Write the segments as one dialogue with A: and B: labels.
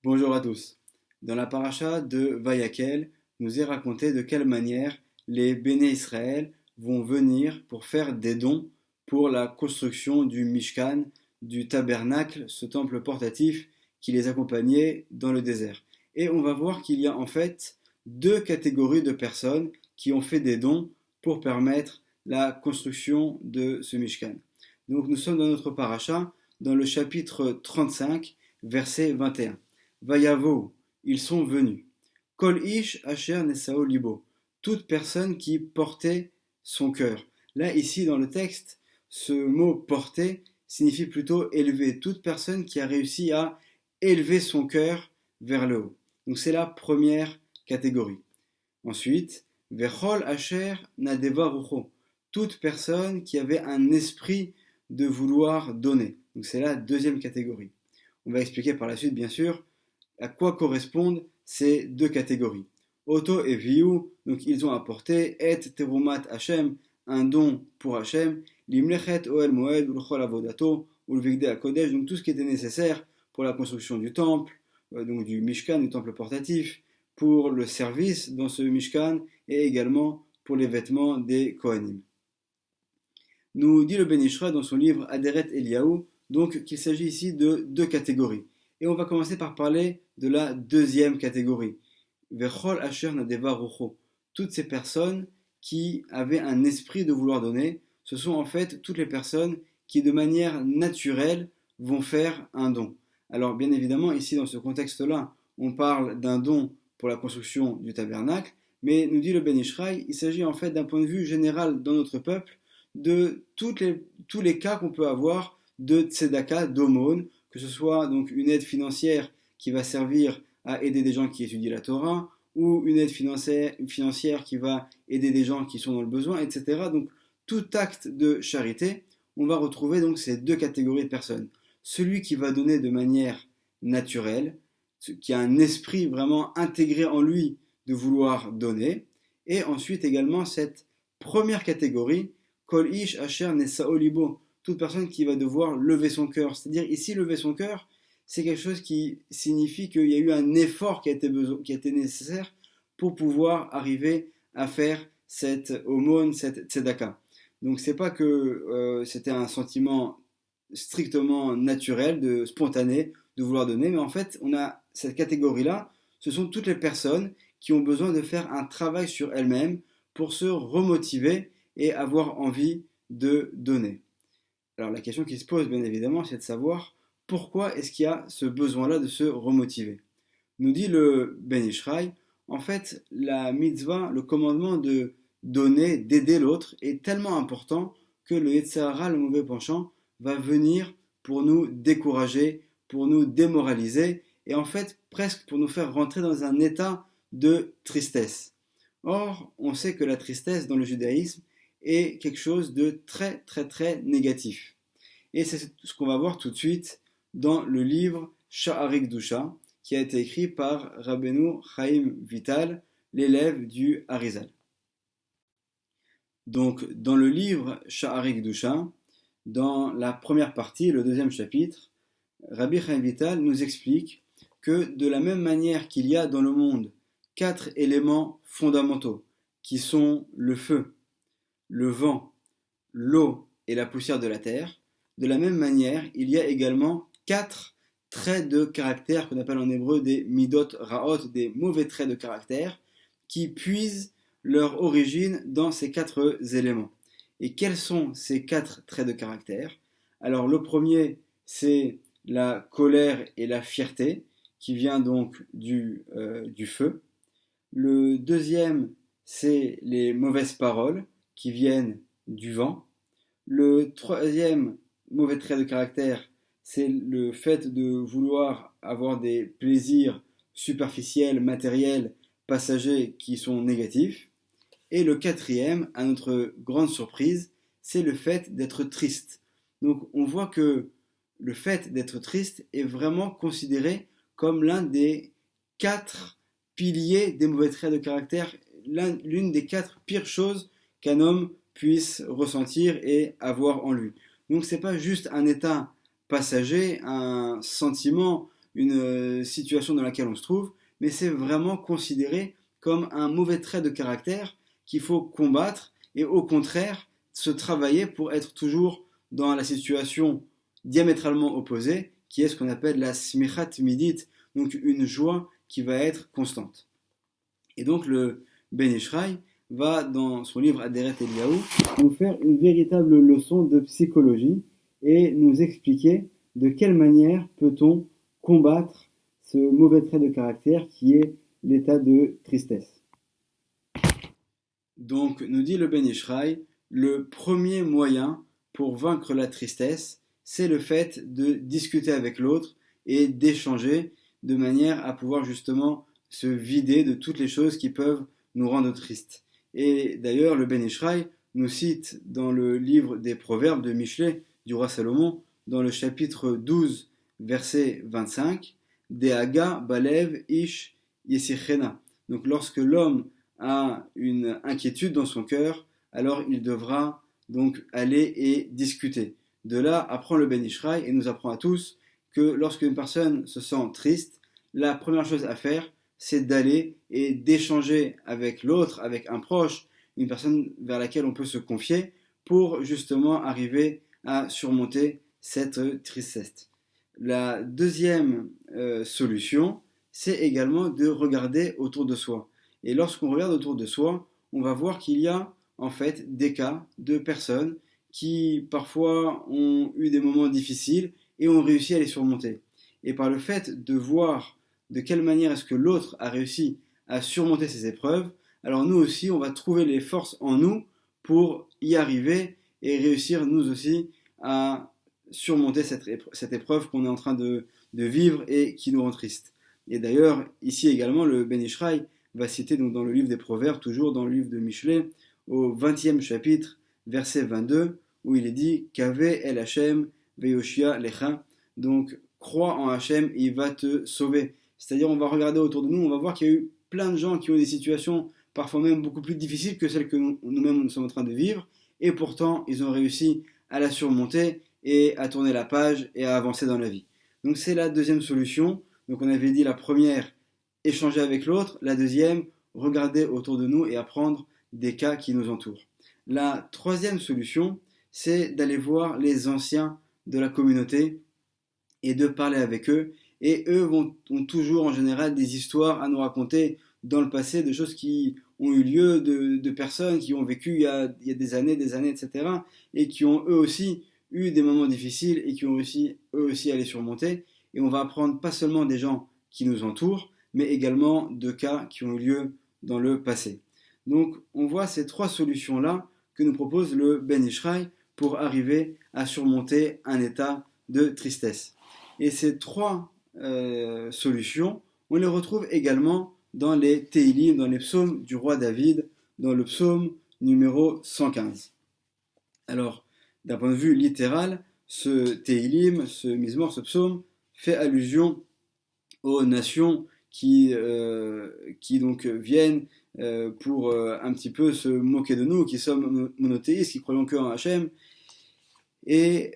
A: Bonjour à tous. Dans la paracha de Vayakel, nous est raconté de quelle manière les Béné Israël vont venir pour faire des dons pour la construction du Mishkan, du tabernacle, ce temple portatif qui les accompagnait dans le désert. Et on va voir qu'il y a en fait deux catégories de personnes qui ont fait des dons pour permettre la construction de ce Mishkan. Donc nous sommes dans notre paracha, dans le chapitre 35, verset 21. Vayavo, ils sont venus. Kol ish asher nesao libo, toute personne qui portait son cœur. Là, ici, dans le texte, ce mot porter signifie plutôt élever. Toute personne qui a réussi à élever son cœur vers le haut. Donc c'est la première catégorie. Ensuite, vechol asher nadeva rucho, toute personne qui avait un esprit de vouloir donner. Donc c'est la deuxième catégorie. On va expliquer par la suite, bien sûr, à quoi correspondent ces deux catégories. Oto et Viu, donc ils ont apporté, et terumat Hashem, un don pour Hashem, limlechet oel moed ulchol avodato, ulvigde akodesh, donc tout ce qui était nécessaire pour la construction du temple, donc du Mishkan, du temple portatif, pour le service dans ce Mishkan, et également pour les vêtements des Kohanim. Nous dit le Ben Ishra dans son livre Aderet Eliyahu, donc qu'il s'agit ici de deux catégories. Et on va commencer par parler de la deuxième catégorie. Vechol asher nadeva rucho. Toutes ces personnes qui avaient un esprit de vouloir donner, ce sont en fait toutes les personnes qui de manière naturelle vont faire un don. Alors bien évidemment, ici dans ce contexte-là, on parle d'un don pour la construction du tabernacle, mais nous dit le Ben Ishraï, il s'agit en fait d'un point de vue général dans notre peuple de tous les cas qu'on peut avoir de tzedaka, d'aumône, que ce soit donc une aide financière qui va servir à aider des gens qui étudient la Torah, ou une aide financière qui va aider des gens qui sont dans le besoin, etc. Donc tout acte de charité, on va retrouver donc ces deux catégories de personnes. Celui qui va donner de manière naturelle, qui a un esprit vraiment intégré en lui de vouloir donner, et ensuite également cette première catégorie, Kol ish asher nesao libo, toute personne qui va devoir lever son cœur. C'est-à-dire ici, lever son cœur, c'est quelque chose qui signifie qu'il y a eu un effort qui a été nécessaire pour pouvoir arriver à faire cette aumône, cette tzedaka. Donc c'est pas que c'était un sentiment strictement naturel, spontané, de vouloir donner, mais en fait, on a cette catégorie-là, ce sont toutes les personnes qui ont besoin de faire un travail sur elles-mêmes pour se remotiver et avoir envie de donner. Alors la question qui se pose bien évidemment, c'est de savoir pourquoi est-ce qu'il y a ce besoin-là de se remotiver. Nous dit le Ben Ishraï, en fait la mitzvah, le commandement de donner, d'aider l'autre est tellement important que le Yetzer Hara, le mauvais penchant, va venir pour nous décourager, pour nous démoraliser et en fait presque pour nous faire rentrer dans un état de tristesse. Or, on sait que la tristesse dans le judaïsme est quelque chose de très très très négatif. Et c'est ce qu'on va voir tout de suite dans le livre Sha'ari Kedusha, qui a été écrit par Rabbeinu Chaim Vital, l'élève du Harizal. Donc, dans le livre Sha'ari Kedusha, dans la première partie, le deuxième chapitre, Rabbi Chaim Vital nous explique que de la même manière qu'il y a dans le monde 4 éléments fondamentaux, qui sont le feu, le vent, l'eau et la poussière de la terre, de la même manière, il y a également 4 traits de caractère qu'on appelle en hébreu des midot raot, des mauvais traits de caractère, qui puisent leur origine dans ces 4 éléments. Et quels sont ces 4 traits de caractère? Alors le premier, c'est la colère et la fierté, qui vient donc du feu. Le deuxième, c'est les mauvaises paroles, qui viennent du vent. Le troisième mauvais trait de caractère, c'est le fait de vouloir avoir des plaisirs superficiels, matériels, passagers qui sont négatifs. Et le quatrième, à notre grande surprise, c'est le fait d'être triste. Donc on voit que le fait d'être triste est vraiment considéré comme l'un des 4 piliers des mauvais traits de caractère, l'une des 4 pires choses qu'un homme puisse ressentir et avoir en lui. Donc c'est pas juste un état passager, un sentiment une situation dans laquelle on se trouve, mais c'est vraiment considéré comme un mauvais trait de caractère qu'il faut combattre et au contraire se travailler pour être toujours dans la situation diamétralement opposée, qui est ce qu'on appelle la smichat midit, donc une joie qui va être constante. Et donc le Ben Ishraï va, dans son livre Aderet Eliyahu, nous faire une véritable leçon de psychologie et nous expliquer de quelle manière peut-on combattre ce mauvais trait de caractère qui est l'état de tristesse. Donc, nous dit le Ben Ishraï, le premier moyen pour vaincre la tristesse, c'est le fait de discuter avec l'autre et d'échanger de manière à pouvoir justement se vider de toutes les choses qui peuvent nous rendre tristes. Et d'ailleurs, le Ben Ishraï nous cite dans le livre des Proverbes de Michelet du roi Salomon, dans le chapitre 12, verset 25, Dehaga balev ish yesichena. Donc lorsque l'homme a une inquiétude dans son cœur, alors il devra donc aller et discuter. De là apprend le Ben Ishraï et nous apprend à tous que lorsqu'une personne se sent triste, la première chose à faire, c'est d'aller et d'échanger avec l'autre, avec un proche, une personne vers laquelle on peut se confier, pour justement arriver à surmonter cette tristesse. La deuxième solution, c'est également de regarder autour de soi. Et lorsqu'on regarde autour de soi, on va voir qu'il y a en fait des cas de personnes qui parfois ont eu des moments difficiles et ont réussi à les surmonter. Et par le fait de voir de quelle manière est-ce que l'autre a réussi à surmonter ces épreuves, alors nous aussi, on va trouver les forces en nous pour y arriver et réussir nous aussi à surmonter cette épreuve qu'on est en train de vivre et qui nous rend triste. Et d'ailleurs, ici également, le Ben Ishraï va citer donc dans le livre des Proverbes, toujours dans le livre de Michelet, au 20e chapitre, verset 22, où il est dit « Kave el Hashem veyoshia lecha » donc crois en Hashem et il va te sauver. C'est-à-dire on va regarder autour de nous, on va voir qu'il y a eu plein de gens qui ont des situations parfois même beaucoup plus difficiles que celles que nous-mêmes nous sommes en train de vivre, et pourtant ils ont réussi à la surmonter et à tourner la page et à avancer dans la vie. Donc c'est la deuxième solution. Donc on avait dit la première, échanger avec l'autre. La deuxième, regarder autour de nous et apprendre des cas qui nous entourent. La troisième solution, c'est d'aller voir les anciens de la communauté et de parler avec eux. Et eux ont toujours en général des histoires à nous raconter dans le passé, de choses qui ont eu lieu, de personnes qui ont vécu il y a des années, etc. Et qui ont eux aussi eu des moments difficiles et qui ont réussi eux aussi à les surmonter. Et on va apprendre pas seulement des gens qui nous entourent, mais également de cas qui ont eu lieu dans le passé. Donc on voit ces trois solutions-là que nous propose le Ben Ishraï pour arriver à surmonter un état de tristesse. Et ces trois solutions, on les retrouve également dans les Teilim, dans les psaumes du roi David, dans le psaume numéro 115. Alors, d'un point de vue littéral, ce Teilim, ce Mizmor, ce psaume, fait allusion aux nations qui donc viennent pour un petit peu se moquer de nous, qui sommes monothéistes, qui croyons que en Hachem. Et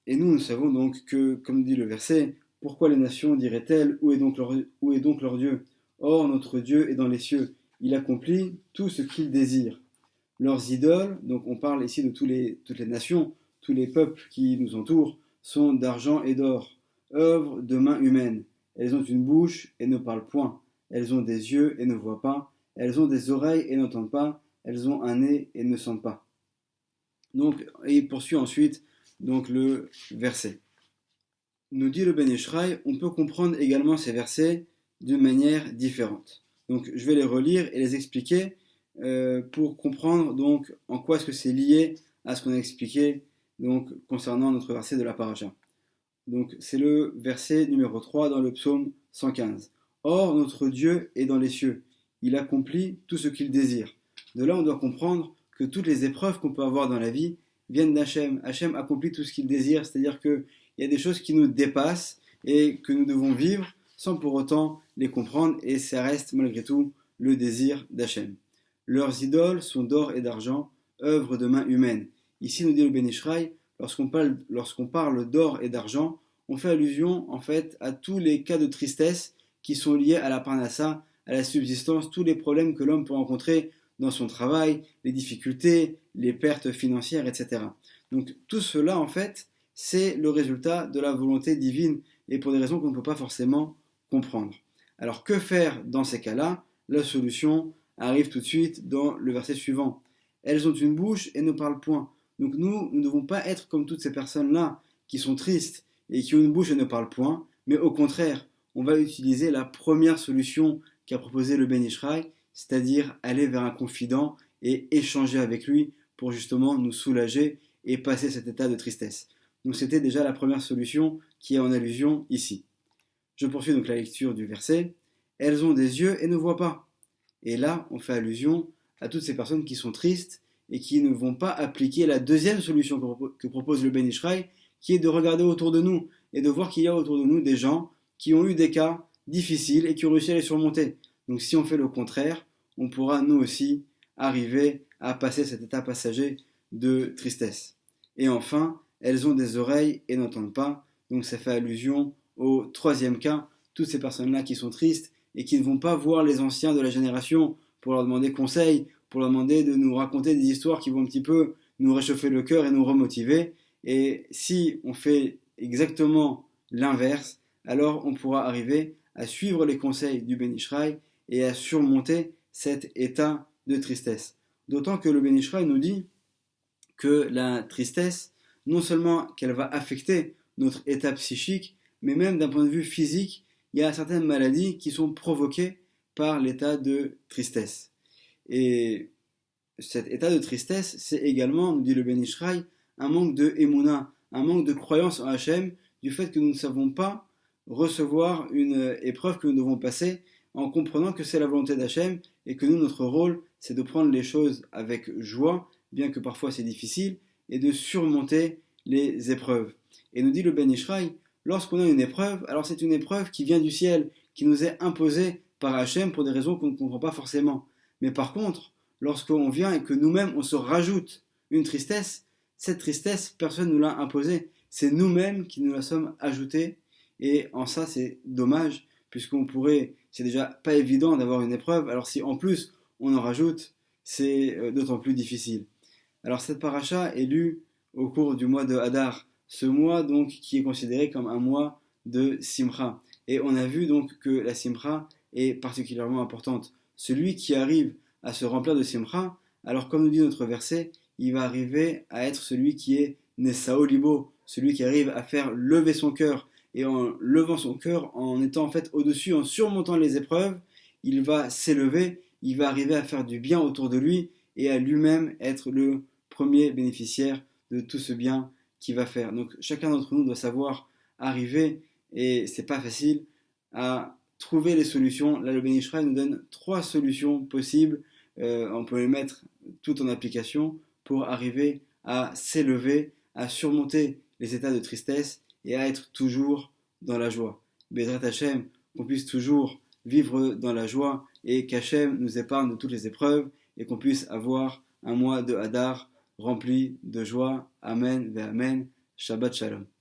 A: nous savons donc que, comme dit le verset, pourquoi les nations diraient-elles, où est donc leur Dieu? Or, notre Dieu est dans les cieux, il accomplit tout ce qu'il désire. Leurs idoles, donc on parle ici de toutes les nations, tous les peuples qui nous entourent, sont d'argent et d'or, œuvres de mains humaines. Elles ont une bouche et ne parlent point. Elles ont des yeux et ne voient pas. Elles ont des oreilles et n'entendent pas. Elles ont un nez et ne sentent pas. Donc, et il poursuit ensuite donc, le verset. Nous dit le Ben Ishraï, on peut comprendre également ces versets d'une manière différente. Donc je vais les relire et les expliquer pour comprendre donc en quoi est-ce que c'est lié à ce qu'on a expliqué donc, concernant notre verset de la paracha. Donc c'est le verset numéro 3 dans le psaume 115. Or notre Dieu est dans les cieux, il accomplit tout ce qu'il désire. De là on doit comprendre que toutes les épreuves qu'on peut avoir dans la vie viennent d'Hachem. Hachem accomplit tout ce qu'il désire, c'est-à-dire qu'il y a des choses qui nous dépassent et que nous devons vivre sans pour autant les comprendre, et ça reste malgré tout le désir d'Hachem. Leurs idoles sont d'or et d'argent, œuvres de mains humaines. Ici nous dit le Ben Ishraï, lorsqu'on parle d'or et d'argent, on fait allusion en fait à tous les cas de tristesse qui sont liés à la parnassa, à la subsistance, tous les problèmes que l'homme peut rencontrer dans son travail, les difficultés, les pertes financières, etc. Donc tout cela, en fait, c'est le résultat de la volonté divine et pour des raisons qu'on ne peut pas forcément comprendre. Alors que faire dans ces cas-là? La solution arrive tout de suite dans le verset suivant. Elles ont une bouche et ne parlent point. Donc nous ne devons pas être comme toutes ces personnes-là qui sont tristes et qui ont une bouche et ne parlent point, mais au contraire, on va utiliser la première solution qu'a proposé le Ben Ishraï, c'est-à-dire aller vers un confident et échanger avec lui pour justement nous soulager et passer cet état de tristesse. Donc c'était déjà la première solution qui est en allusion ici. Je poursuis donc la lecture du verset. Elles ont des yeux et ne voient pas. Et là, on fait allusion à toutes ces personnes qui sont tristes et qui ne vont pas appliquer la deuxième solution que propose le Ben Ishraï, qui est de regarder autour de nous et de voir qu'il y a autour de nous des gens qui ont eu des cas difficiles et qui ont réussi à les surmonter. Donc si on fait le contraire, on pourra nous aussi arriver à passer cet état passager de tristesse. Et enfin, elles ont des oreilles et n'entendent pas. Donc ça fait allusion au troisième cas, toutes ces personnes-là qui sont tristes et qui ne vont pas voir les anciens de la génération pour leur demander conseil, pour leur demander de nous raconter des histoires qui vont un petit peu nous réchauffer le cœur et nous remotiver. Et si on fait exactement l'inverse, alors on pourra arriver à suivre les conseils du Ben Ishraï et à surmonter cet état de tristesse. D'autant que le Ben Ishraï nous dit que la tristesse, non seulement qu'elle va affecter notre état psychique, mais même d'un point de vue physique, il y a certaines maladies qui sont provoquées par l'état de tristesse. Et cet état de tristesse, c'est également, nous dit le Ben Ishraï, un manque de émouna, un manque de croyance en Hachem, du fait que nous ne savons pas recevoir une épreuve que nous devons passer en comprenant que c'est la volonté d'Hachem et que nous, notre rôle, c'est de prendre les choses avec joie, bien que parfois c'est difficile, et de surmonter les épreuves. Et nous dit le Ben Ishraï, lorsqu'on a une épreuve, alors c'est une épreuve qui vient du ciel, qui nous est imposée par Hachem pour des raisons qu'on ne comprend pas forcément. Mais par contre, lorsqu'on vient et que nous-mêmes on se rajoute une tristesse, cette tristesse, personne ne nous l'a imposée. C'est nous-mêmes qui nous la sommes ajoutée. Et en ça, c'est dommage, puisqu'on pourrait, c'est déjà pas évident d'avoir une épreuve. Alors si en plus on en rajoute, c'est d'autant plus difficile. Alors cette paracha est lue au cours du mois de Hadar, ce mois donc qui est considéré comme un mois de Simcha. Et on a vu donc que la Simcha est particulièrement importante. Celui qui arrive à se remplir de Simcha, alors comme nous dit notre verset, il va arriver à être celui qui est Nesao Libo, celui qui arrive à faire lever son cœur. Et en levant son cœur, en étant en fait au-dessus, en surmontant les épreuves, il va s'élever, il va arriver à faire du bien autour de lui et à lui-même être le premier bénéficiaire de tout ce bien qu'il va faire. Donc chacun d'entre nous doit savoir arriver, et c'est pas facile, à trouver les solutions. Là, le Ben Ishraï nous donne 3 solutions possibles. On peut les mettre toutes en application pour arriver à s'élever, à surmonter les états de tristesse et à être toujours dans la joie. Bezrat Hashem, qu'on puisse toujours vivre dans la joie et qu'Hachem nous épargne de toutes les épreuves et qu'on puisse avoir un mois de Hadar rempli de joie. Amen ve Amen. Shabbat Shalom.